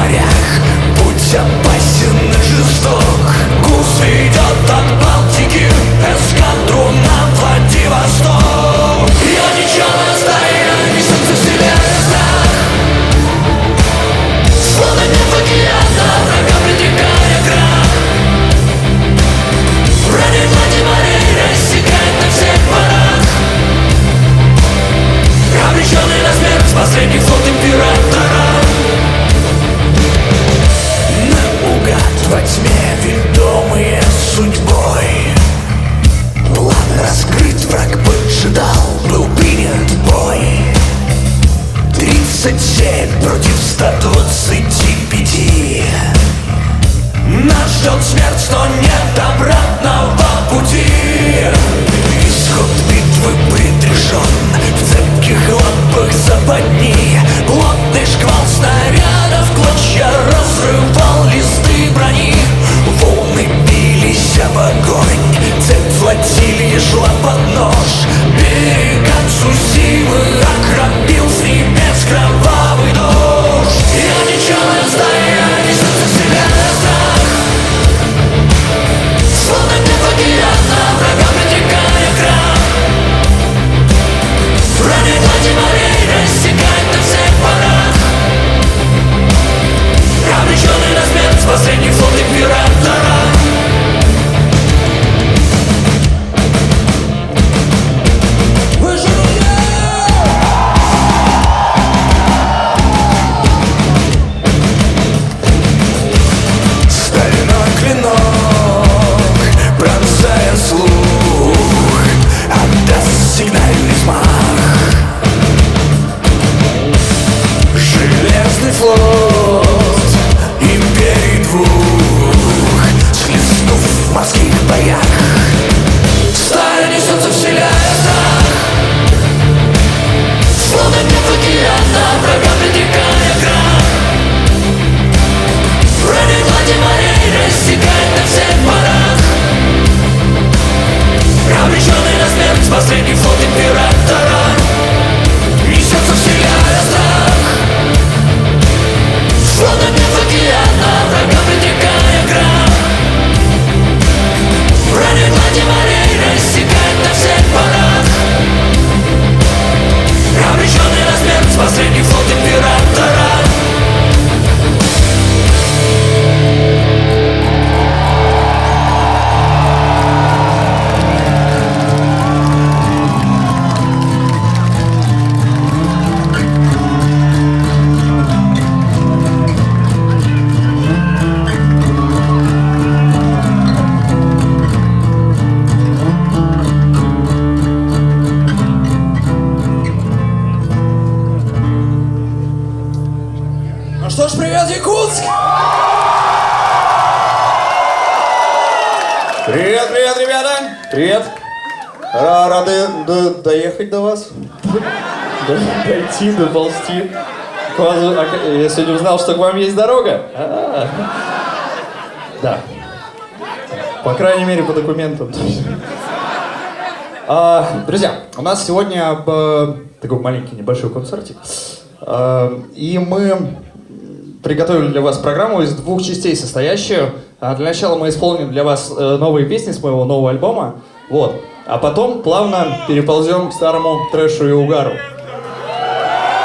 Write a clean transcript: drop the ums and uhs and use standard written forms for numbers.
морях. Путь опасен и жесток. Курс ведет от Балтики, эскадру на Владивосток. Я ничего не знаю, не солнце вселяя страх. Словно нет океана, врага притекая крах. Ради глади морей рассекает на всех парах. Обреченный на смерть последний флот императора. Наугад во тьме, ведомые судьбой. План раскрыт, враг поджидал, был принят бой. 37 против 125. Нас ждет смерть, но нет обратного пути. Исход битвы предрешен, в цепких лапах западни. Плотный шквал снарядов клочья разрывал листы брони. Волны бились об огонь, цепь флотилии шла под нож. Берега Цусимы окропил с небес кровавый дождь. Я ничего не знаю, не солнце вселяя страх. Словно нет океана, врага притекая крах. Ради глади морей рассекает на всех парах. Обреченный на смерть последний флот императора. Стальной клинок, пронзая слух, отдаст сигнальный взмах. Железный флот империи двух, схлестнув в морских боях. Сталь несется, вселяя страх. Словно нет океана, врага притекая крах. Ради глади морей рассекает на всех парах. Обреченный на смерть последний флот императора. Несется, вселяя страх. Словно нет океана, врага притекая крах. Ради глади морей рассекает на всех парах. Обреченный на смерть последний флот императора. Ну что ж, привет, Якутск! Привет, привет, ребята! Привет! Рады доехать до вас. Дойти, доползти. Я сегодня узнал, что к вам есть дорога. Да. По крайней мере, по документам. Друзья, у нас сегодня такой маленький небольшой концертик. И мы приготовили для вас программу из двух частей состоящую. Для начала мы исполним для вас новые песни с моего нового альбома. Вот. А потом плавно переползем к старому трэшу и угару.